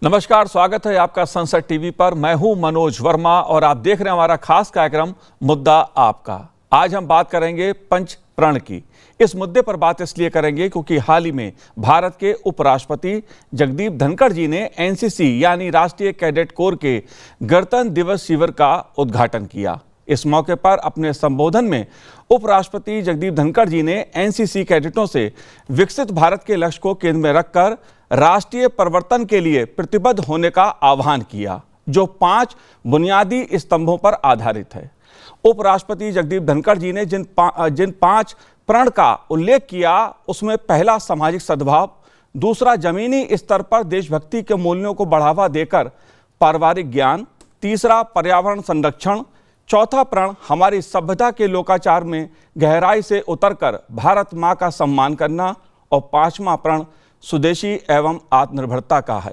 नमस्कार, स्वागत है आपका संसद टीवी पर। मैं हूं मनोज वर्मा और आप देख रहे हैं हमारा खास कार्यक्रम मुद्दा आपका। आज हम बात करेंगे पंच प्रण की। इस मुद्दे पर बात इसलिए करेंगे क्योंकि हाल ही में भारत के उपराष्ट्रपति जगदीप धनखड़ जी ने एनसीसी यानी राष्ट्रीय कैडेट कोर के गणतंत्र दिवस शिविर का उद्घाटन किया। इस मौके पर अपने संबोधन में उपराष्ट्रपति जगदीप धनखड़ जी ने एनसीसी कैडेटों से विकसित भारत के लक्ष्य को केंद्र में रखकर राष्ट्रीय परिवर्तन के लिए प्रतिबद्ध होने का आह्वान किया, जो 5 बुनियादी स्तंभों पर आधारित है। उपराष्ट्रपति जगदीप धनखड़ जी ने जिन 5 प्रण का उल्लेख किया, उसमें पहला सामाजिक सद्भाव, दूसरा जमीनी स्तर पर देशभक्ति के मूल्यों को बढ़ावा देकर पारिवारिक ज्ञान, तीसरा पर्यावरण संरक्षण, चौथा प्रण हमारी सभ्यता के लोकाचार में गहराई से उतरकर भारत मां का सम्मान करना और 5वां प्रण स्वदेशी एवं आत्मनिर्भरता का है।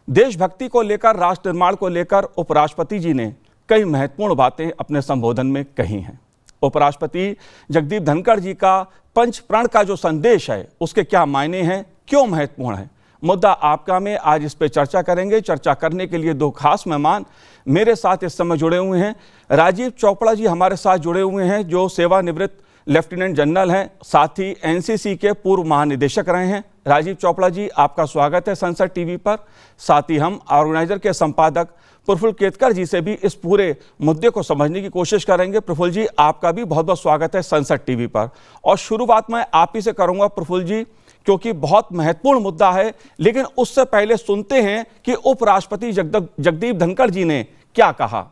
देशभक्ति को लेकर, राष्ट्र निर्माण को लेकर उपराष्ट्रपति जी ने कई महत्वपूर्ण बातें अपने संबोधन में कही हैं। उपराष्ट्रपति जगदीप धनखड़ जी का पंच प्रण का जो संदेश है, उसके क्या मायने हैं, क्यों महत्वपूर्ण है, मुद्दा आपका में आज इस पे चर्चा करेंगे। चर्चा करने के लिए 2 खास मेहमान मेरे साथ इस समय जुड़े हुए हैं। राजीव चोपड़ा जी हमारे साथ जुड़े हुए हैं, जो सेवानिवृत्त लेफ्टिनेंट जनरल हैं, साथ ही एनसीसी के पूर्व महानिदेशक रहे हैं। राजीव चोपड़ा जी, आपका स्वागत है संसद टीवी पर। साथ ही हम ऑर्गेनाइजर के संपादक प्रफुल्ल केतकर जी से भी इस पूरे मुद्दे को समझने की कोशिश करेंगे। प्रफुल्ल जी, आपका भी बहुत बहुत स्वागत है संसद टीवी पर। और शुरुआत मैं आप ही से करूंगा प्रफुल्ल जी, क्योंकि बहुत महत्वपूर्ण मुद्दा है। लेकिन उससे पहले सुनते हैं कि उपराष्ट्रपति जगदीप धनखड़ जी ने क्या कहा।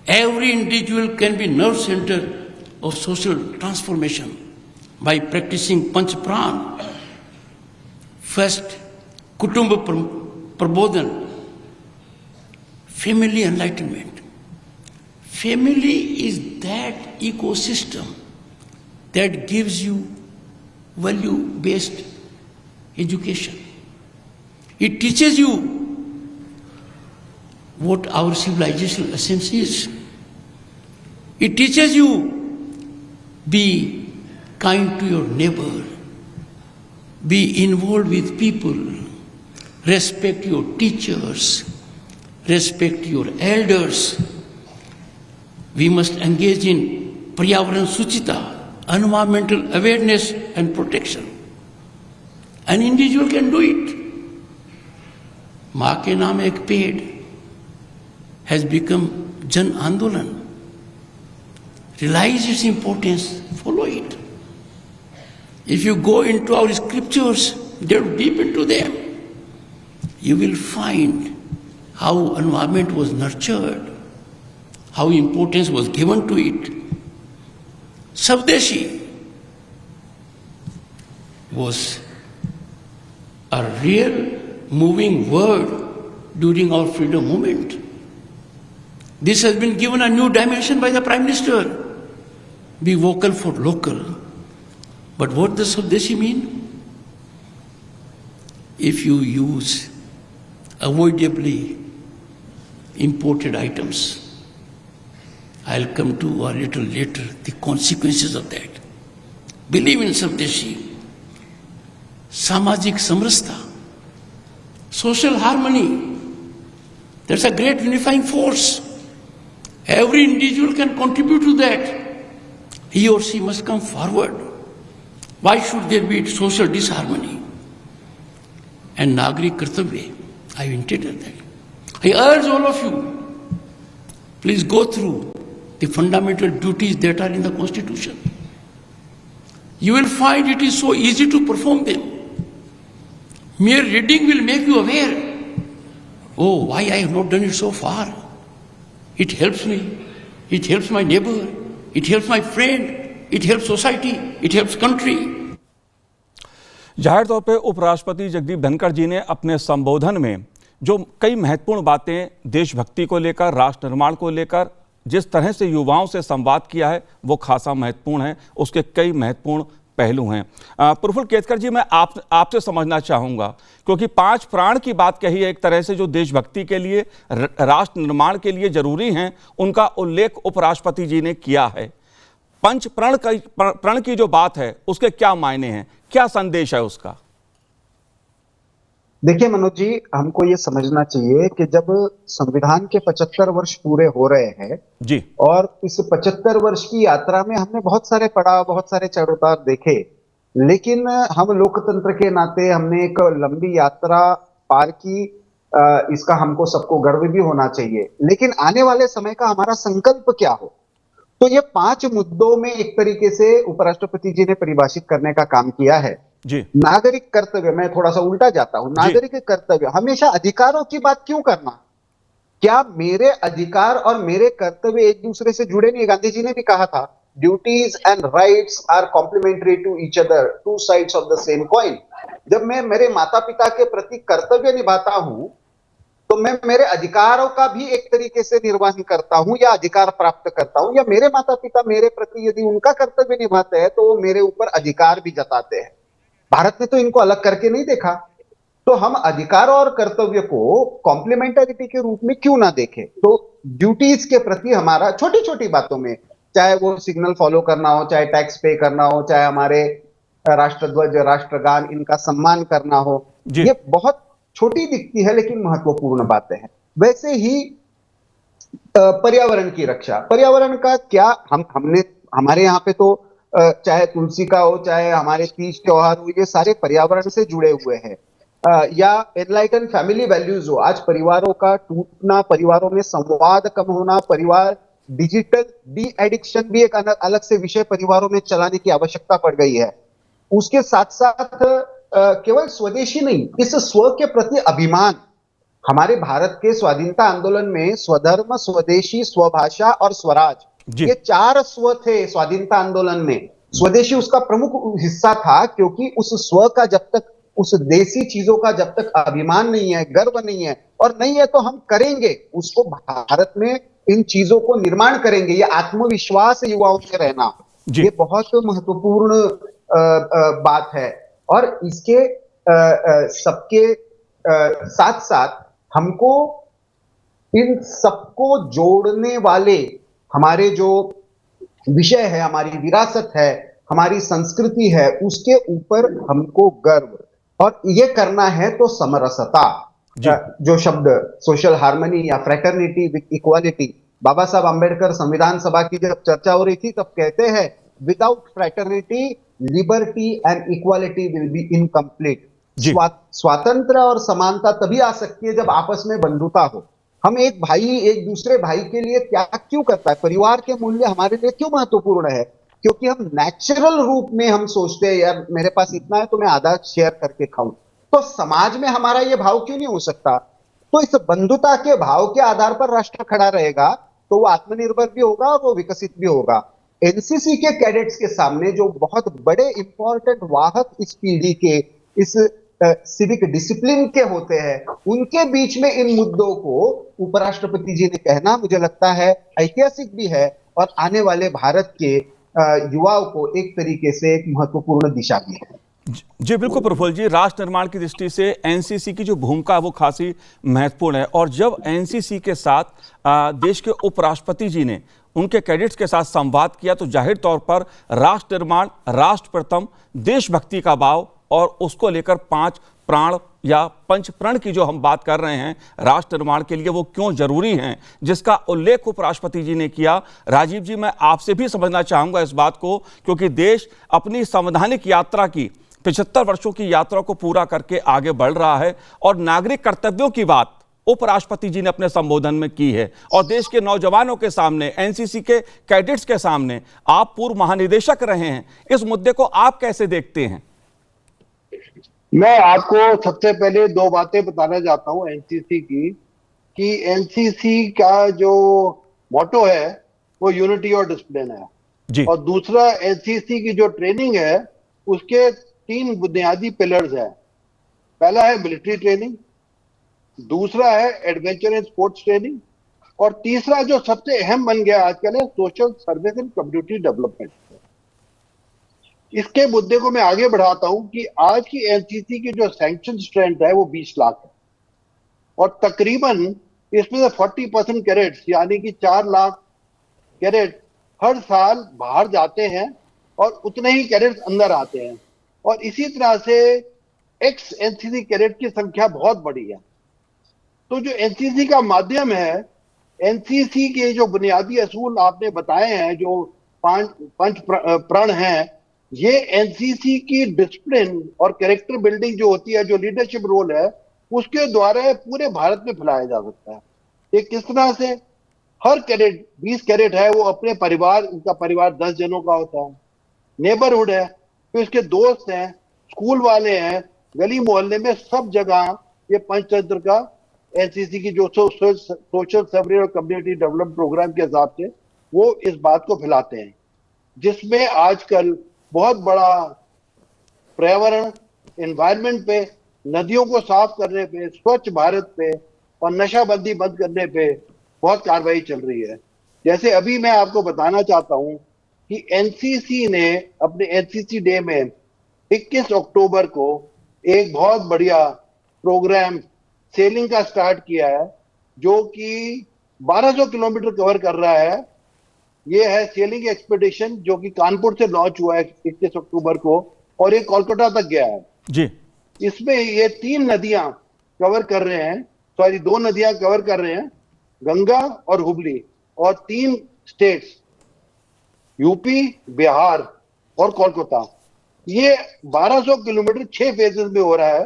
Every individual can be nerve center of social transformation by practicing Panch Pran. First, Kutumba Prabodhan, family enlightenment. Family is that ecosystem that gives you value-based education. It teaches you what our civilizational essence is. It teaches you be kind to your neighbor, be involved with people, respect your teachers, respect your elders. We must engage in Paryavaran Suchita, environmental awareness and protection. An individual can do it. माँ के नाम एक पेड़ has become Jan Andolan. Realize its importance, follow it. If you go into our scriptures, delve deep into them, you will find how environment was nurtured, how importance was given to it. Savdeshi was a real moving word during our freedom movement. This has been given a new dimension by the Prime Minister. Be vocal for local. But what does Savdeshi mean? If you use avoidably imported items, I'll come to a little later the consequences of that. Believe in Savdeshi. Samajik samrastha, social harmony. That's a great unifying force. Every individual can contribute to that. He or she must come forward. Why should there be social disharmony? And Nagrik Kartavya, I intended that. I urge all of you, please go through the fundamental duties that are in the Constitution. You will find it is so easy to perform them. Mere reading will make you aware. Oh, why I have not done it so far? It helps me. It helps my neighbor. It helps my friend. It helps society. It helps country. जाहिर तौर पे उपराष्ट्रपति जगदीप धनखड़ जी ने अपने संबोधन में जो कई महत्वपूर्ण बातें देशभक्ति को लेकर, राष्ट्र निर्माण को लेकर जिस तरह से युवाओं से संवाद किया है, वो खासा महत्वपूर्ण है। उसके कई महत्वपूर्ण पहलू हैं। प्रफुल्ल केतकर जी, मैं आपसे समझना चाहूँगा, क्योंकि 5 प्राण की बात कही है एक तरह से, जो देशभक्ति के लिए, राष्ट्र निर्माण के लिए जरूरी हैं, उनका उल्लेख उपराष्ट्रपति जी ने किया है। पंच प्रण की जो बात है, उसके क्या मायने हैं, क्या संदेश है उसका? देखिए मनोज जी, हमको ये समझना चाहिए कि जब संविधान के 75 वर्ष पूरे हो रहे हैं जी और इस 75 वर्ष की यात्रा में हमने बहुत सारे पड़ाव, बहुत सारे चढ़ उतार देखे, लेकिन हम लोकतंत्र के नाते हमने एक लंबी यात्रा पार की। इसका हमको सबको गर्व भी होना चाहिए, लेकिन आने वाले समय का हमारा संकल्प क्या हो। तो ये 5 मुद्दों में एक तरीके से उपराष्ट्रपति जी ने परिभाषित करने का काम किया है। जी नागरिक कर्तव्य, मैं थोड़ा सा उल्टा जाता हूं, जी नागरिक कर्तव्य, हमेशा अधिकारों की बात क्यों करना। क्या मेरे अधिकार और मेरे कर्तव्य एक दूसरे से जुड़े नहीं। गांधी जी ने भी कहा था, duties and rights are complementary to each other, two sides of the same coin. जब मैं मेरे माता पिता के प्रति कर्तव्य निभाता हूं, तो मैं मेरे अधिकारों का भी एक तरीके से निर्वहन करता हूं या अधिकार प्राप्त करता हूं, या मेरे माता पिता मेरे प्रति यदि उनका कर्तव्य निभाते हैं तो वो मेरे ऊपर अधिकार भी जताते हैं। भारत ने तो इनको अलग करके नहीं देखा। तो हम अधिकार और कर्तव्य को कॉम्प्लीमेंटरिटी के रूप में क्यों ना देखें। तो ड्यूटीज के प्रति हमारा छोटी छोटी बातों में, चाहे वो सिग्नल फॉलो करना हो, चाहे टैक्स पे करना हो, चाहे हमारे राष्ट्रध्वज, राष्ट्रगान, इनका सम्मान करना हो, जी ये बहुत छोटी दिखती है लेकिन महत्वपूर्ण बातें हैं। वैसे ही पर्यावरण की रक्षा, पर्यावरण का क्या, हमने हमारे यहाँ पे तो चाहे तुलसी का हो, चाहे हमारे तीज त्योहार हो, ये सारे पर्यावरण से जुड़े हुए हैं। या एनलाइटन फैमिली वैल्यूज हो, आज परिवारों का टूटना, परिवारों में संवाद कम होना, परिवार डिजिटल डी एडिक्शन भी एक अलग से विषय परिवारों में चलाने की आवश्यकता पड़ गई है। उसके साथ साथ केवल स्वदेशी नहीं, इस स्व के प्रति अभिमान। हमारे भारत के स्वाधीनता आंदोलन में स्वधर्म, स्वदेशी, स्वभाषा और स्वराज, जी ये 4 स्व थे स्वाधीनता आंदोलन में। स्वदेशी उसका प्रमुख हिस्सा था, क्योंकि उस स्व का जब तक, उस देसी चीजों का जब तक अभिमान नहीं है, गर्व नहीं है, और नहीं है तो हम करेंगे उसको, भारत में इन चीजों को निर्माण करेंगे। ये आत्मविश्वास युवाओं में रहना, जी ये बहुत महत्वपूर्ण बात है। और इसके सबके साथ साथ हमको इन सबको जोड़ने वाले हमारे जो विषय है, हमारी विरासत है, हमारी संस्कृति है, उसके ऊपर हमको गर्व, और ये करना है तो समरसता। जी जो शब्द सोशल हार्मनी या फ्रेटर्निटी विद इक्वालिटी, बाबा साहब अंबेडकर संविधान सभा की जब चर्चा हो रही थी तब कहते हैं, without fraternity liberty and equality will be incomplete. जी स्वातंत्र और समानता तभी आ सकती है जब आपस में बंधुता हो। हम एक भाई एक दूसरे भाई के लिए त्याग क्यों करता है। परिवार के मूल्य हमारे लिए क्यों महत्वपूर्ण है, क्योंकि हम नेचुरल रूप में हम सोचते हैं, यार मेरे पास इतना है तो मैं आधा शेयर करके खाऊं। तो समाज में हमारा ये भाव क्यों नहीं हो सकता। तो इस बंधुता के भाव के आधार पर राष्ट्र खड़ा रहेगा तो वो आत्मनिर्भर भी होगा और वो विकसित भी होगा। एनसीसी के कैडेट्स के सामने जो बहुत बड़े इंपॉर्टेंट वाहक इस पीढ़ी के, इस सिविक डिसिप्लिन के होते हैं, उनके बीच में इन मुद्दों को उपराष्ट्रपति जी ने कहना, मुझे लगता है ऐतिहासिक भी है, और आने वाले भारत के युवाओं को एक तरीके से एक महत्वपूर्ण दिशा भी है। जी बिल्कुल प्रफुल्ल जी, राष्ट्र निर्माण की दृष्टि से एनसीसी की जो भूमिका है वो खासी महत्वपूर्ण है। और जब एनसीसी के साथ देश के उपराष्ट्रपति जी ने उनके कैडेट्स के साथ संवाद किया तो जाहिर तौर पर राष्ट्र निर्माण, राष्ट्र प्रथम, देशभक्ति का भाव और उसको लेकर 5 प्राण या पंच प्रण की जो हम बात कर रहे हैं राष्ट्र निर्माण के लिए, वो क्यों जरूरी हैं, जिसका उल्लेख उपराष्ट्रपति जी ने किया। राजीव जी, मैं आपसे भी समझना चाहूंगा इस बात को, क्योंकि देश अपनी संवैधानिक यात्रा की 75 वर्षों की यात्रा को पूरा करके आगे बढ़ रहा है और नागरिक कर्तव्यों की बात उपराष्ट्रपति जी ने अपने संबोधन में की है। और देश के नौजवानों के सामने, एनसीसी के कैडेट्स के सामने, आप पूर्व महानिदेशक रहे हैं, इस मुद्दे को आप कैसे देखते हैं? मैं आपको सबसे पहले 2 बातें बताना चाहता हूं एनसीसी की, कि एनसीसी का जो मोटो है वो यूनिटी और डिसिप्लिन है जी और दूसरा एनसीसी की जो ट्रेनिंग है उसके 3 बुनियादी पिलर्स हैं। पहला है मिलिट्री ट्रेनिंग, दूसरा है एडवेंचर एंड स्पोर्ट्स ट्रेनिंग, और तीसरा जो सबसे अहम बन गया आजकल है social service and community development. इसके मुद्दे को मैं आगे बढ़ाता हूं कि आज की एनसीसी की जो सैंक्शन स्ट्रेंथ है वो 20 लाख है और तकरीबन इसमें से 40% कैडेट्स यानी कि 4 लाख कैडेट हर साल बाहर जाते हैं और उतने ही कैडेट्स अंदर आते हैं। और इसी तरह से एक्स एनसीसी कैडेट की संख्या बहुत बड़ी है। तो जो एनसीसी का माध्यम है, एनसीसी के जो बुनियादी असूल आपने बताए हैं, जो पंच प्रण हैं, ये एनसीसी की डिसिप्लिन और कैरेक्टर बिल्डिंग जो होती है, जो लीडरशिप रोल है, उसके द्वारा पूरे भारत में फैलाया जा सकता है। ये किस तरह से? हर कैडेट, 20 कैडेट है, वो अपने परिवार, उनका परिवार 10 जनों का होता है, नेबरहुड है, फिर उसके दोस्त हैं, स्कूल वाले हैं, गली मोहल्ले में सब जगह ये पंचतंत्र का, एनसीसी की जो सोशल सर्विस और कम्युनिटी डेवलपमेंट प्रोग्राम के हिसाब से वो इस बात को फैलाते हैं, जिसमें आजकल बहुत बड़ा पर्यावरण, एनवायरनमेंट पे, नदियों को साफ करने पे, स्वच्छ भारत पे और नशाबंदी बंद करने पे बहुत कार्रवाई चल रही है। जैसे अभी मैं आपको बताना चाहता हूं कि एनसीसी ने अपने एनसीसी डे में 21 अक्टूबर को एक बहुत बढ़िया प्रोग्राम सेलिंग का स्टार्ट किया है, जो कि 1200 किलोमीटर कवर कर रहा है। ये है सेलिंग एक्सपेडिशन, जो कि कानपुर से लॉन्च हुआ है 21 अक्टूबर को, और ये कोलकाता तक गया है जी। इसमें ये 3 नदियां कवर कर रहे हैं, 2 नदियां कवर कर रहे हैं, गंगा और हुगली, और 3 स्टेट्स, यूपी, बिहार और कोलकाता। ये 1200 किलोमीटर 6 फेजेस में हो रहा है।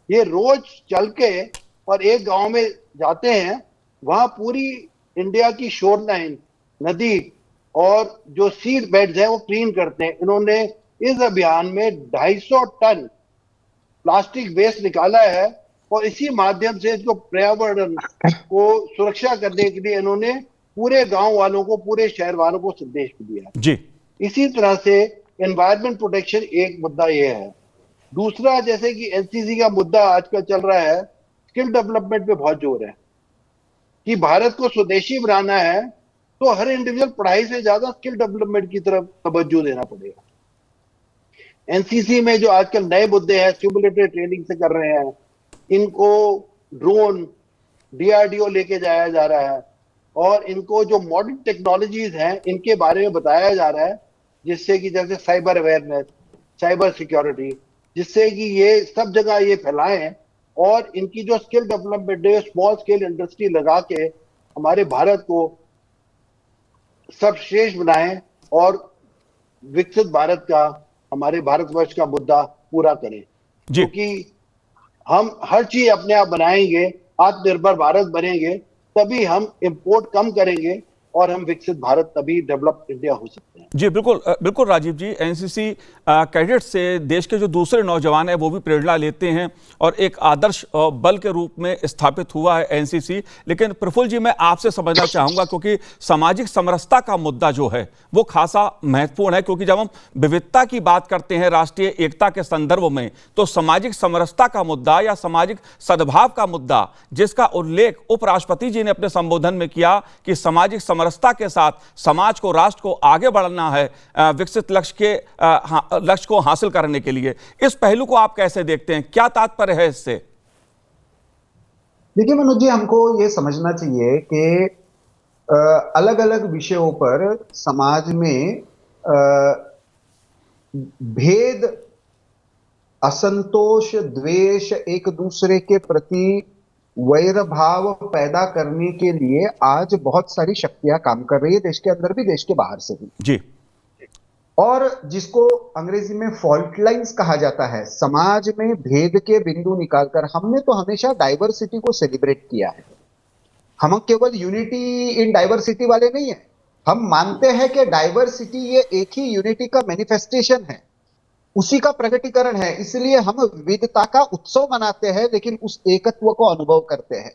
ये रोज चल के और एक गांव में जाते हैं, वहां पूरी इंडिया की शोर लाइन, नदी और जो सीड बेड्स हैं वो क्लीन करते हैं। इन्होंने इस अभियान में 250 टन प्लास्टिक वेस्ट निकाला है, और इसी माध्यम से इसको पर्यावरण को सुरक्षा करने के लिए इन्होंने पूरे गांव वालों को, पूरे शहर वालों को संदेश दिया है जी। इसी तरह से एनवायरमेंट प्रोटेक्शन एक मुद्दा ये है। दूसरा, जैसे कि एनसीसी का मुद्दा आजकल चल रहा है, स्किल डेवलपमेंट पे बहुत जोर है कि भारत को स्वदेशी बनाना है, तो हर इंडिविजुअल पढ़ाई से ज्यादा स्किल डेवलपमेंट की तरफ तवज्जो देना पड़ेगा। एनसीसी में जो आजकल नए मुद्दे हैं, सिमुलेटेड ट्रेनिंग से कर रहे हैं, इनको ड्रोन डीआरडीओ लेके जाया जा रहा है, और इनको जो मॉडर्न टेक्नोलॉजीज हैं इनके बारे में बताया जा रहा है, जिससे कि जैसे साइबर अवेयरनेस, साइबर सिक्योरिटी, जिससे कि ये सब जगह ये फैलाएं, और इनकी जो स्किल डेवलपमेंट है, स्मॉल स्केल इंडस्ट्री लगा के हमारे भारत को सर्वश्रेष्ठ बनाएं और विकसित भारत का, हमारे भारतवर्ष का मुद्दा पूरा करें। क्योंकि हम हर चीज अपने आप बनाएंगे, आत्मनिर्भर भारत बनेंगे, तभी हम इंपोर्ट कम करेंगे और हम विकसित भारत, तभी डेवलप्ड इंडिया हो सकते हैं। जी बिल्कुल बिल्कुल राजीव जी, एनसीसी कैडेट से देश के जो दूसरे नौजवान हैं वो भी प्रेरणा लेते हैं और एक आदर्श बल के रूप में स्थापित हुआ है एनसीसी। लेकिन प्रफुल्ल जी, मैं आपसे समझना चाहूँगा, क्योंकि सामाजिक समरसता का मुद्दा जो है वो खासा महत्वपूर्ण है, क्योंकि जब हम विविधता की बात करते हैं राष्ट्रीय एकता के संदर्भ में, तो सामाजिक समरसता का मुद्दा या सामाजिक सद्भाव का मुद्दा, जिसका उल्लेख उपराष्ट्रपति जी ने अपने संबोधन में किया कि सामाजिक समरसता के साथ समाज को, राष्ट्र को आगे बढ़ना है विकसित लक्ष्य को हासिल करने के लिए। इस पहलू को आप कैसे देखते हैं? क्या तात्पर्य है इससे? देखिए मनोज जी, हमको ये समझना चाहिए कि अलग अलग विषयों पर समाज में भेद, असंतोष, द्वेष, एक दूसरे के प्रति वैर भाव पैदा करने के लिए आज बहुत सारी शक्तियां काम कर रही है, देश के अंदर भी, देश के बाहर से भी जी। और जिसको अंग्रेजी में फॉल्ट लाइंस कहा जाता है, समाज में भेद के बिंदु निकालकर। हमने तो हमेशा डाइवर्सिटी को सेलिब्रेट किया है। हम केवल यूनिटी इन डाइवर्सिटी वाले नहीं है, हम मानते हैं कि डाइवर्सिटी ये एक ही यूनिटी का मैनिफेस्टेशन है, उसी का प्रकटीकरण है। इसलिए हम विविधता का उत्सव मनाते हैं, लेकिन उस एकत्व को अनुभव करते हैं।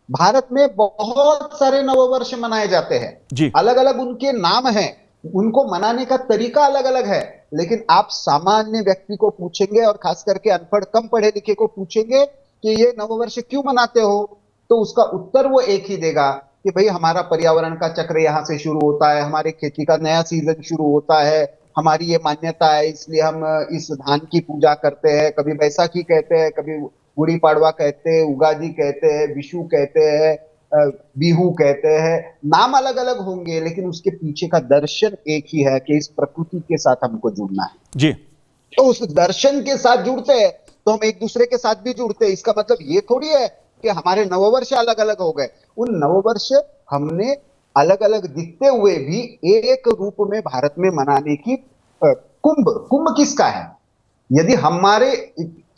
भारत में बहुत सारे नववर्ष मनाए जाते हैं, अलग अलग उनके नाम हैं, उनको मनाने का तरीका अलग अलग है, लेकिन आप सामान्य व्यक्ति को पूछेंगे, और खास करके अनपढ़, कम पढ़े लिखे को पूछेंगे कि ये नववर्ष क्यों मनाते हो, तो उसका उत्तर वो एक ही देगा कि भाई हमारा पर्यावरण का चक्र यहां से शुरू होता है, हमारे खेती का नया सीजन शुरू होता है, हमारी ये मान्यता है, इसलिए हम इस धान की पूजा करते हैं। कभी बैसाखी कहते हैं, कभी गुड़ी पाड़वा कहते हैं, उगादी कहते हैं, विशु कहते हैं, बिहू कहते हैं। नाम अलग अलग होंगे, लेकिन उसके पीछे का दर्शन एक ही है कि इस प्रकृति के साथ हमको जुड़ना है। जी। तो उस दर्शन के साथ जुड़ते हैं, तो हम एक दूसरे के साथ भी जुड़ते हैं। इसका मतलब ये थोड़ी है कि हमारे नववर्ष अलग अलग हो गए। उन नववर्ष हमने अलग अलग दिखते हुए भी एक रूप में भारत में मनाने की कुंभ किसका है? यदि हमारे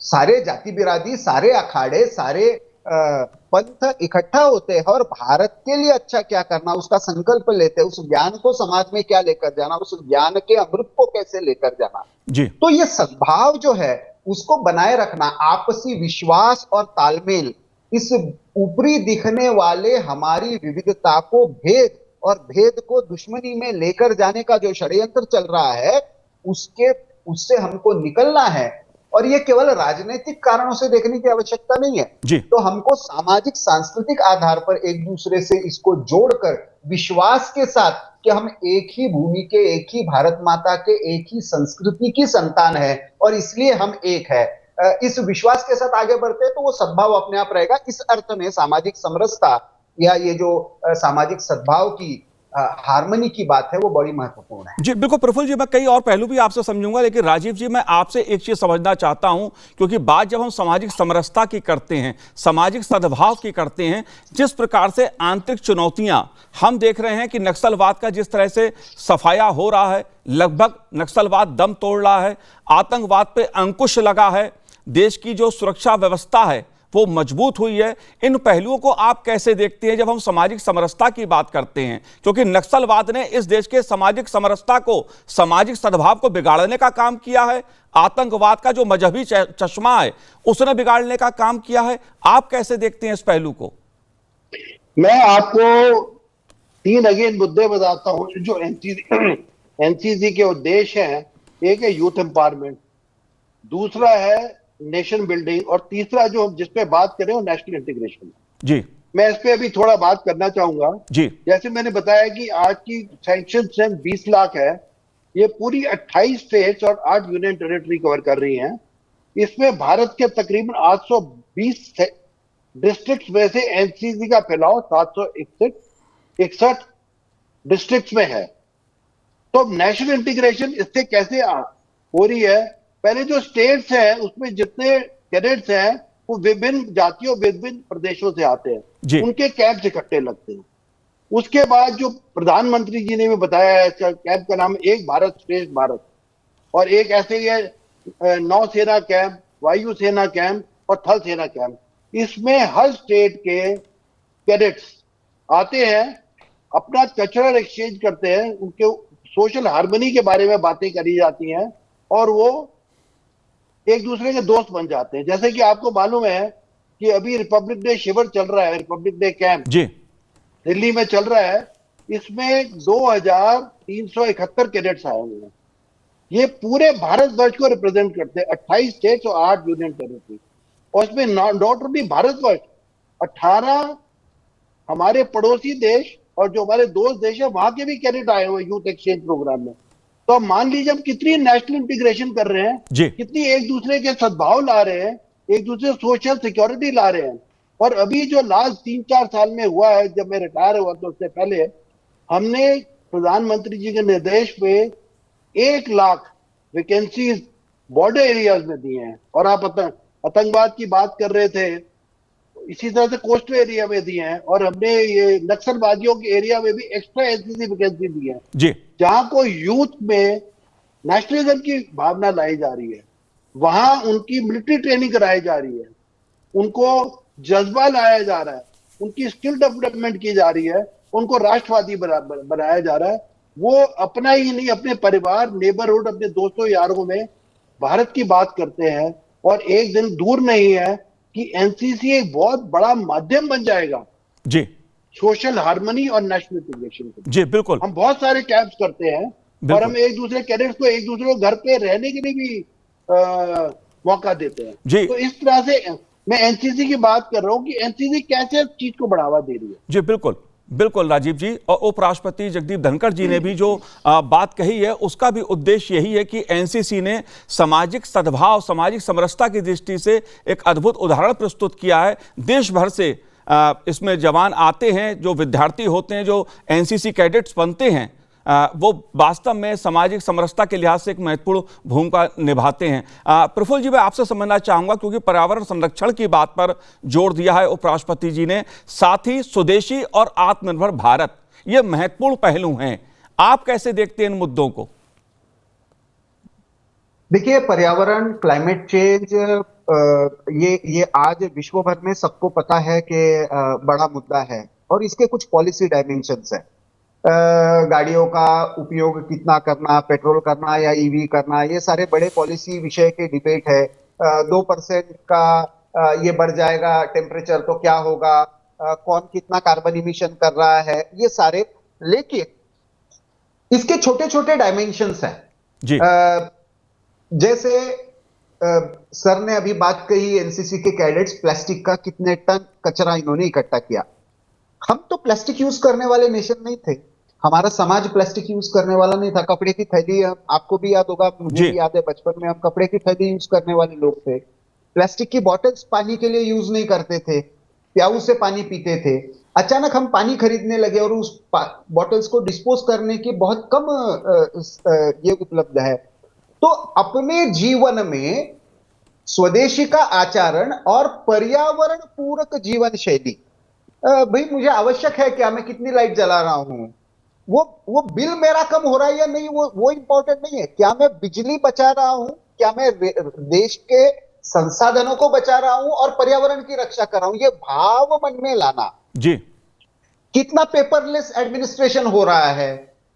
सारे जाति बिरादरी, सारे अखाड़े, सारे पंथ इकट्ठा होते हैं और भारत के लिए अच्छा क्या करना उसका संकल्प लेते हैं, उस ज्ञान को समाज में क्या लेकर जाना, उस ज्ञान के अमृत को कैसे लेकर जाना जी, तो ये सद्भाव जो है उसको बनाए रखना, आपसी विश्वास और तालमेल, इस ऊपरी दिखने वाले हमारी विविधता को भेद और भेद को दुश्मनी में लेकर जाने का जो षड्यंत्र चल रहा है उससे हमको निकलना है। और ये केवल राजनीतिक कारणों से देखने की आवश्यकता नहीं है जी। तो हमको सामाजिक सांस्कृतिक आधार पर एक दूसरे से इसको जोड़कर विश्वास के साथ कि हम एक ही भूमि के, एक ही भारत माता के, एक ही संस्कृति की संतान है और इसलिए हम एक है, इस विश्वास के साथ आगे बढ़ते हैं तो वो सद्भाव अपने आप रहेगा। इस अर्थ में सामाजिक समरसता या ये जो सामाजिक सद्भाव की हार्मनी की बात है वो बड़ी महत्वपूर्ण है। जी बिल्कुल प्रफुल्ल जी, मैं कई और पहलू भी आपसे समझूंगा, लेकिन राजीव जी मैं आपसे एक चीज समझना चाहता हूं, क्योंकि बात जब हम सामाजिक समरसता की करते हैं, सामाजिक सद्भाव की करते हैं, जिस प्रकार से आंतरिक चुनौतियां हम देख रहे हैं कि नक्सलवाद का जिस तरह से सफाया हो रहा है, लगभग नक्सलवाद दम तोड़ रहा है, आतंकवाद पे अंकुश लगा है, देश की जो सुरक्षा व्यवस्था है वो मजबूत हुई है, इन पहलुओं को आप कैसे देखते हैं जब हम सामाजिक समरसता की बात करते हैं? क्योंकि नक्सलवाद ने इस देश के सामाजिक समरसता को, सामाजिक सद्भाव को बिगाड़ने का काम किया है, आतंकवाद का जो मजहबी चश्मा है उसने बिगाड़ने का काम किया है। आप कैसे देखते हैं इस पहलू को? मैं आपको 3 अगेन मुद्दे बताता हूं जो एनसीसी के उद्देश्य हैं। एक है यूथ एम्पावरमेंट, दूसरा है नेशन बिल्डिंग और तीसरा जो हम जिस पे बात करें वो नेशनल इंटीग्रेशन। जी, मैं इस पे अभी थोड़ा बात करना चाहूंगा। जी, जैसे मैंने बताया कि आज की सैंक्शन स्ट्रेंथ 20 लाख है, ये पूरी 28 स्टेट्स और 8 यूनियन टेरिटरी कवर कर रही हैं। इसमें भारत के तकरीबन 820 डिस्ट्रिक्ट में से एनसीसी का फैलाव 761 डिस्ट्रिक्ट में है। तो नेशनल इंटीग्रेशन इससे कैसे हो रही है? पहले जो स्टेट्स हैं उसमें जितने कैडेट्स हैं वो विभिन्न जातियों, विभिन्न प्रदेशों से आते हैं, उनके कैंप इकट्ठे लगते हैं। उसके बाद जो प्रधानमंत्री जी ने भी बताया है, कैंप का नाम एक भारत श्रेष्ठ भारत, और एक ऐसे ही है नौसेना कैंप, वायुसेना कैंप और थल सेना कैंप। इसमें हर स्टेट के कैडेट्स आते हैं, अपना कल्चरल एक्सचेंज करते हैं, उनके सोशल हार्मनी के बारे में बातें करी जाती हैं और वो एक दूसरे के दोस्त बन जाते हैं। जैसे कि आपको मालूम है कि अभी रिपब्लिक डे शिविर चल रहा है, रिपब्लिक डे कैंप जी, दिल्ली में चल रहा है। इसमें 2371 कैडेट्स आए हुए हैं। ये पूरे भारतवर्ष को रिप्रेजेंट करते हैं, 28 स्टेट्स और 8 यूनियन टेरिटरी। और इसमें नॉट ओनली भारतवर्ष, 18 हमारे पड़ोसी देश और जो हमारे दोस्त देश है वहां के भी कैडेट आए हुए यूथ एक्सचेंज प्रोग्राम में। तो मान लीजिए हम कितनी नेशनल इंटीग्रेशन कर रहे हैं, कितनी एक दूसरे के सद्भाव ला रहे हैं, एक दूसरे सोशल सिक्योरिटी ला रहे हैं। और अभी जो लास्ट 3-4 साल में हुआ है, जब मैं रिटायर हुआ तो उससे पहले हमने प्रधानमंत्री जी के निर्देश पे 1 लाख वैकेंसीज बॉर्डर एरियाज में दिए हैं। और आप आतंकवाद की बात कर रहे थे, इसी तरह से कोस्टल एरिया में दिए हैं। और हमने ये नक्सलवादियों के एरिया में भी एक्स्ट्रा एनसीसी वैकेंसी दी है, जहां को यूथ में नेशनलिज्म की भावना लाई जा रही है, वहां उनकी मिलिट्री ट्रेनिंग कराई जा रही है, उनको जज्बा लाया जा रहा है, उनकी स्किल डेवलपमेंट की जा रही है, उनको राष्ट्रवादी बनाया जा रहा है। वो अपना ही नहीं, अपने परिवार, नेबरहुड, अपने दोस्तों यारों में भारत की बात करते हैं। और एक दिन दूर नहीं है कि एनसीसी एक बहुत बड़ा माध्यम बन जाएगा जी, सोशल हार्मनी और नेशनल इंटीग्रेशन के। जी बिल्कुल, हम बहुत सारे कैंप्स करते हैं और हम एक दूसरे कैडेट्स को एक दूसरे को घर पे रहने के लिए भी मौका देते हैं जी। तो इस तरह से मैं एनसीसी की बात कर रहा हूं कि एनसीसी कैसे इस चीज को बढ़ावा दे रही है। जी बिल्कुल बिल्कुल राजीव जी, और उपराष्ट्रपति जगदीप धनखड़ जी ने भी जो बात कही है उसका भी उद्देश्य यही है कि एनसीसी ने सामाजिक सद्भाव, सामाजिक समरसता की दृष्टि से एक अद्भुत उदाहरण प्रस्तुत किया है। देश भर से इसमें जवान आते हैं, जो विद्यार्थी होते हैं, जो एनसीसी कैडेट्स बनते हैं, वो वास्तव में सामाजिक समरसता के लिहाज से एक महत्वपूर्ण भूमिका निभाते हैं। प्रफुल्ल जी, मैं आपसे समझना चाहूंगा, क्योंकि पर्यावरण संरक्षण की बात पर जोर दिया है उपराष्ट्रपति जी ने, साथ ही स्वदेशी और आत्मनिर्भर भारत, ये महत्वपूर्ण पहलू हैं। आप कैसे देखते हैं इन मुद्दों को? देखिए, पर्यावरण, क्लाइमेट चेंज, ये आज विश्व भर में सबको पता है कि बड़ा मुद्दा है, और इसके कुछ पॉलिसी डायमेंशंस है। गाड़ियों का उपयोग कितना करना, पेट्रोल करना या ईवी करना, ये सारे बड़े पॉलिसी विषय के डिबेट है। 2% का ये बढ़ जाएगा टेम्परेचर तो क्या होगा, कौन कितना कार्बन इमिशन कर रहा है, ये सारे। लेकिन इसके छोटे छोटे डायमेंशंस हैं जी। जैसे सर ने अभी बात कही, एनसीसी के कैडेट्स, प्लास्टिक का कितने टन कचरा इन्होंने इकट्ठा किया। हम तो प्लास्टिक यूज करने वाले नेशन नहीं थे, हमारा समाज प्लास्टिक यूज करने वाला नहीं था। कपड़े की थैली, आपको भी याद होगा, मुझे भी याद है, बचपन में हम कपड़े की थैली यूज करने वाले लोग थे। प्लास्टिक की बॉटल्स पानी के लिए यूज नहीं करते थे, प्याऊ से पानी पीते थे। अचानक हम पानी खरीदने लगे और उस बॉटल्स को डिस्पोज करने की बहुत कम ये उपलब्ध है। तो अपने जीवन में स्वदेशी का आचरण और पर्यावरण पूरक जीवन शैली, भाई मुझे आवश्यक है क्या, मैं कितनी लाइट जला रहा हूं, वो बिल मेरा कम हो रहा है या नहीं, वो इंपॉर्टेंट नहीं है। क्या मैं बिजली बचा रहा हूं, क्या मैं देश के संसाधनों को बचा रहा हूं और पर्यावरण की रक्षा कर रहा हूं, ये भाव मन में लाना। जी। कितना पेपरलेस एडमिनिस्ट्रेशन हो रहा है,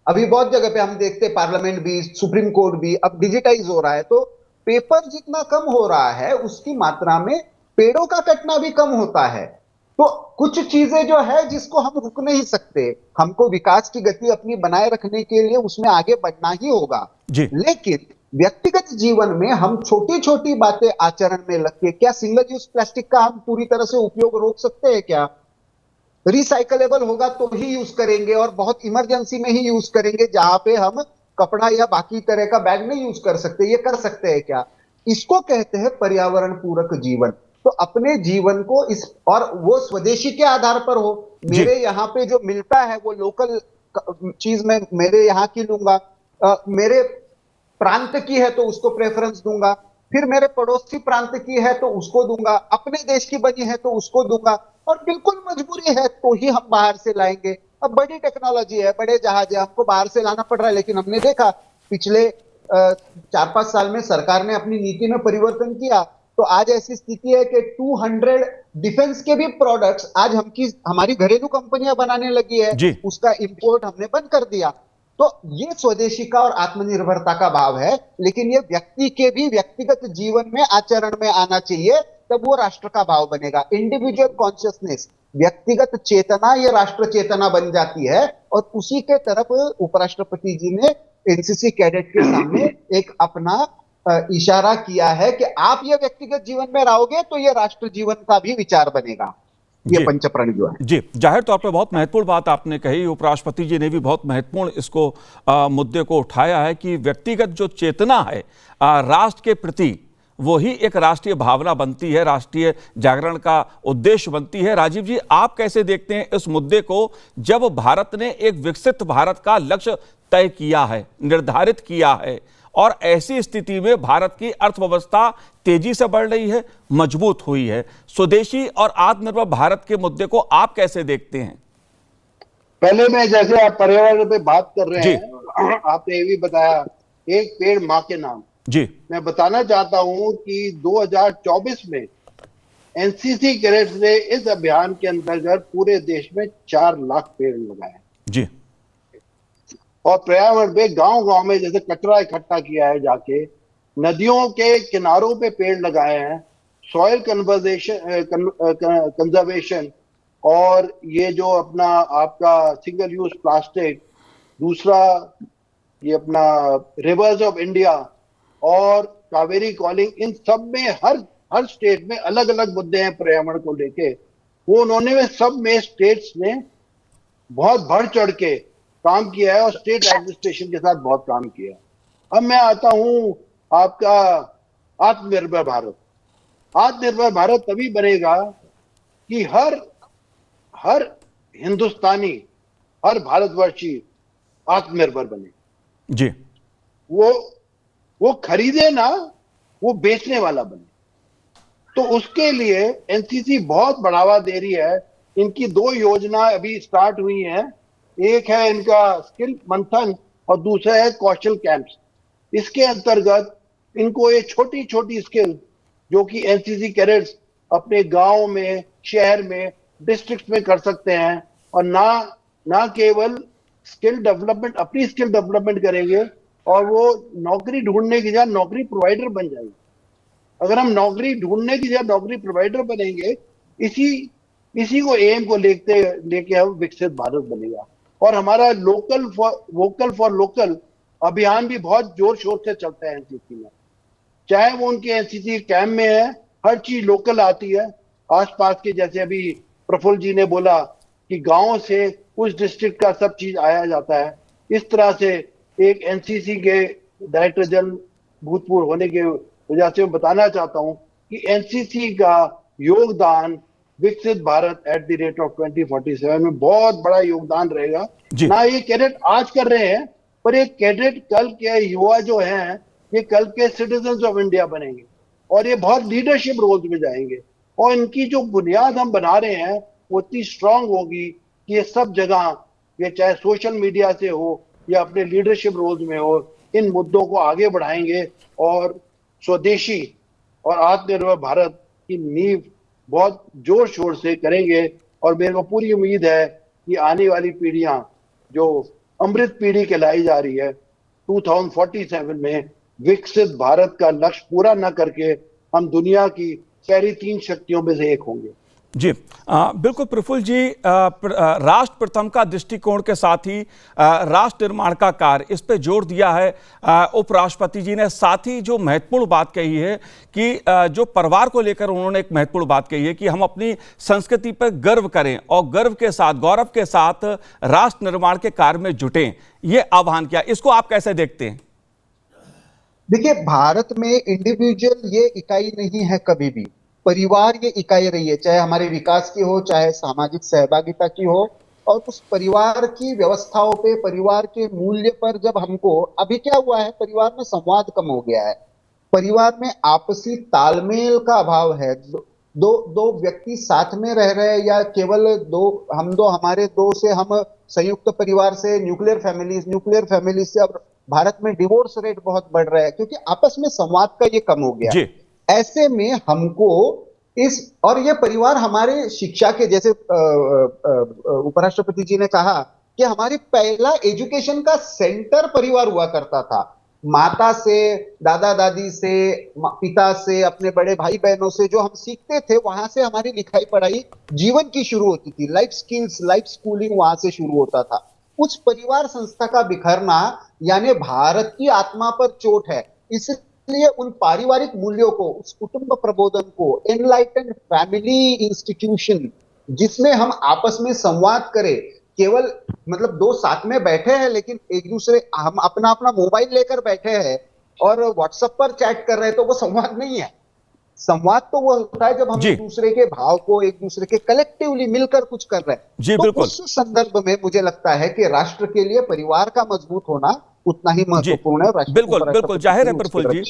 अभी बहुत जगह पे हम देखते हैं, पार्लियामेंट भी, सुप्रीम कोर्ट भी अब डिजिटाइज हो रहा है। तो पेपर जितना कम हो रहा है, उसकी मात्रा में पेड़ों का कटना भी कम होता है। तो कुछ चीजें जो है जिसको हम रुक नहीं सकते, हमको विकास की गति अपनी बनाए रखने के लिए उसमें आगे बढ़ना ही होगा। जी। लेकिन व्यक्तिगत जीवन में हम छोटी छोटी बातें आचरण में लग के, क्या सिंगल यूज प्लास्टिक का हम पूरी तरह से उपयोग रोक सकते हैं क्या? रिसाइकलेबल होगा तो ही यूज करेंगे, और बहुत इमरजेंसी में ही यूज करेंगे, जहां पे हम कपड़ा या बाकी तरह का बैग नहीं यूज कर सकते, ये कर सकते हैं क्या? इसको कहते हैं पर्यावरण पूरक जीवन। तो अपने जीवन को इस, और वो स्वदेशी के आधार पर हो, मेरे यहाँ पे जो मिलता है वो लोकल चीज में मेरे यहाँ की लूंगा, मेरे प्रांत की है तो उसको प्रेफरेंस दूंगा, फिर मेरे पड़ोसी प्रांत की है तो उसको दूंगा, अपने देश की बनी है तो उसको दूंगा, और बिल्कुल मजबूरी है तो ही हम बाहर से लाएंगे। अब बड़ी टेक्नोलॉजी है, बड़े जहाज है, हमको बाहर से लाना पड़ रहा है। लेकिन हमने देखा पिछले 4-5 साल में सरकार ने अपनी नीति में परिवर्तन किया, तो आज ऐसी स्थिति है कि 200 डिफेंस के भी प्रोडक्ट्स आज हमारी घरेलू कंपनियां बनाने लगी है, उसका इंपोर्ट हमने बंद कर दिया। तो ये स्वदेशी का और आत्मनिर्भरता का भाव है, लेकिन ये व्यक्ति के भी व्यक्तिगत जीवन में, आचरण में आना चाहिए, तब वो राष्ट्र का भाव बनेगा। इंडिविजुअल कॉन्शियसनेस, व्यक्तिगत चेतना, ये राष्ट्र चेतना बन जाती है। और उसी के तरफ उपराष्ट्रपति जी ने एनसीसी कैडेट के सामने एक अपना इशारा किया है कि आप ये व्यक्तिगत जीवन में रहोगे तो ये राष्ट्र जीवन का भी विचार बनेगा। ये पंचप्रण जो है जी, जाहिर तौर पे बहुत महत्वपूर्ण बात आपने कही। उपराष्ट्रपति जी ने भी बहुत महत्वपूर्ण इसको मुद्दे को उठाया है कि व्यक्तिगत जो चेतना है राष्ट्र के प्रति, वही एक राष्ट्रीय भावना बनती है, राष्ट्रीय जागरण का उद्देश्य बनती है। राजीव जी, आप कैसे देखते हैं इस मुद्दे को, जब भारत ने एक विकसित भारत का लक्ष्य तय किया है, निर्धारित किया है, और ऐसी स्थिति में भारत की अर्थव्यवस्था तेजी से बढ़ रही है, मजबूत हुई है, स्वदेशी और आत्मनिर्भर भारत के मुद्दे को आप कैसे देखते हैं? पहले मैं, जैसे आप पर्यावरण पे बात कर रहे हैं, आपने ये भी बताया एक पेड़ माँ के नाम जी। मैं बताना चाहता हूं कि 2024 में एनसीसी कैडेट्स ने इस अभियान के अंतर्गत पूरे देश में 4 लाख पेड़ लगाए जी। और पर्यावरण पे गांव-गांव में जैसे कचरा इकट्ठा किया है, जाके नदियों के किनारों पे पेड़ लगाए हैं, सॉइल कंजर्वेशन, और ये जो अपना आपका सिंगल यूज प्लास्टिक, दूसरा ये अपना रिवर्स ऑफ इंडिया और कावेरी कॉलिंग, इन सब में हर स्टेट में अलग अलग मुद्दे हैं पर्यावरण को लेके। वो उन्होंने सब में स्टेट्स ने बहुत बढ़ चढ़ के काम किया है और स्टेट एडमिनिस्ट्रेशन के साथ बहुत काम किया है। अब मैं आता हूं आपका आत्मनिर्भर भारत। आत्मनिर्भर भारत तभी बनेगा कि हर हिंदुस्तानी, हर भारतवर्षी आत्मनिर्भर बने। जी। वो खरीदे ना, वो बेचने वाला बने। तो उसके लिए एनसीसी बहुत बढ़ावा दे रही है। इनकी 2 योजना अभी स्टार्ट हुई हैं। एक है इनका स्किल मंथन और दूसरा है कौशल कैंप्स। इसके अंतर्गत इनको ये छोटी छोटी स्किल जो कि एनसीसी कैडेट्स अपने गांव में, शहर में, डिस्ट्रिक्ट में कर सकते हैं, और ना केवल स्किल डेवलपमेंट, अपनी स्किल डेवलपमेंट करेंगे और वो नौकरी ढूंढने की जगह नौकरी प्रोवाइडर बन जाएंगे। अगर हम नौकरी ढूंढने की जगह नौकरी प्रोवाइडर बनेंगे, इसी को एम को लेके हम विकसित भारत बनेगा। और हमारा वोकल फॉर लोकल अभियान भी बहुत जोर शोर से चलता है एनसीसी में। चाहे वो उनके एनसीसी कैंप में है, हर चीज लोकल आती है। आसपास के, जैसे अभी प्रफुल्ल जी ने बोला कि गांव से उस डिस्ट्रिक्ट का सब चीज आया जाता है। इस तरह से एक एनसीसी के डायरेक्टर जनरल भूतपूर्व होने के वजह से मैं बताना चाहता हूं कि एनसीसी का योगदान विकसित भारत @2047 में बहुत बड़ा योगदान रहेगा। ना ये कैडेट आज कर रहे हैं, पर ये कैडेट कल के युवा जो हैं, ये कल के सिटीजन्स ऑफ इंडिया बनेंगे और ये बहुत लीडरशिप रोल्स में जाएंगे। और इनकी जो बुनियाद हम बना रहे हैं वो इतनी स्ट्रांग होगी कि ये सब जगह, ये चाहे सोशल मीडिया से हो या अपने लीडरशिप रोल्स में हो, इन मुद्दों को आगे बढ़ाएंगे और स्वदेशी और आत्मनिर्भर भारत की नींव बहुत जोर शोर से करेंगे। और मेरे को पूरी उम्मीद है कि आने वाली पीढ़ियां, जो अमृत पीढ़ी कहलाई जा रही है, 2047 में विकसित भारत का लक्ष्य पूरा न करके हम दुनिया की पहली 3 शक्तियों में से एक होंगे। जी, बिल्कुल प्रफुल्ल जी, राष्ट्र प्रथम का दृष्टिकोण के साथ ही राष्ट्र निर्माण का कार्य, इस पे जोर दिया है उपराष्ट्रपति जी ने। साथ ही जो महत्वपूर्ण बात कही है कि जो परिवार को लेकर उन्होंने एक महत्वपूर्ण बात कही है कि हम अपनी संस्कृति पर गर्व करें और गौरव के साथ राष्ट्र निर्माण के कार्य में जुटें, ये आह्वान किया। इसको आप कैसे देखते हैं? देखिए, भारत में इंडिविजुअल ये इकाई नहीं है, कभी भी परिवार ये इकाई रही है, चाहे हमारे विकास की हो, चाहे सामाजिक सहभागिता की हो। और उस परिवार की व्यवस्थाओं पे, परिवार के मूल्य पर जब हमको, अभी क्या हुआ है, परिवार में संवाद कम हो गया है, परिवार में आपसी तालमेल का अभाव है। दो व्यक्ति साथ में रह रहे हैं या केवल हमारे दो से हम संयुक्त परिवार से न्यूक्लियर फैमिली से अब भारत में डिवोर्स रेट बहुत बढ़ रहा है क्योंकि आपस में संवाद का ये कम हो गया। ऐसे में हमको और ये परिवार हमारे शिक्षा के, जैसे उपराष्ट्रपति जी ने कहा कि हमारी पहला एजुकेशन का सेंटर परिवार हुआ करता था। माता से, दादा दादी से, पिता से, अपने बड़े भाई बहनों से जो हम सीखते थे, वहां से हमारी लिखाई पढ़ाई जीवन की शुरू होती थी। लाइफ स्किल्स, लाइफ स्कूलिंग वहां से शुरू होता था। उस परिवार संस्था का बिखरना यानी भारत की आत्मा पर चोट है। इसलिए उन पारिवारिक मूल्यों को, उस कुटुंब प्रबोधन को, एनलाइटेंड फैमिली इंस्टीट्यूशन जिसमें हम आपस में संवाद करें, केवल मतलब दो साथ में बैठे हैं लेकिन एक दूसरे, हम अपना अपना मोबाइल लेकर बैठे हैं और व्हाट्सएप पर चैट कर रहे हैं, तो वो संवाद नहीं है। संवाद तो वो होता है जब हम एक दूसरे के भाव को, एक दूसरे के कलेक्टिवली मिलकर कुछ कर रहे हैं। तो उस संदर्भ में मुझे लगता है कि राष्ट्र के लिए परिवार का मजबूत होना उतना ही महत्वपूर्ण है। बिल्कुल जाहिर है प्रफुल्ल जी,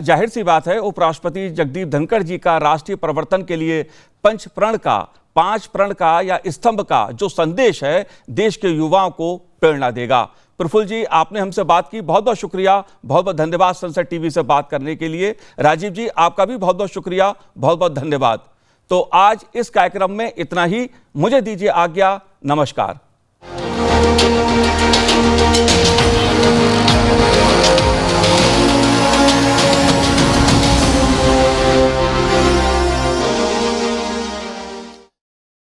जाहिर सी बात है, उपराष्ट्रपति जगदीप धनखड़ जी का राष्ट्रीय परिवर्तन के लिए पांच प्रण का या स्तंभ का जो संदेश है देश के युवाओं को प्रेरणा देगा। प्रफुल्ल जी, आपने हमसे बात की, बहुत बहुत शुक्रिया, बहुत बहुत धन्यवाद संसद टीवी से बात करने के लिए। राजीव जी, आपका भी बहुत बहुत शुक्रिया, बहुत बहुत धन्यवाद। तो आज इस कार्यक्रम में इतना ही, मुझे दीजिए आज्ञा, नमस्कार।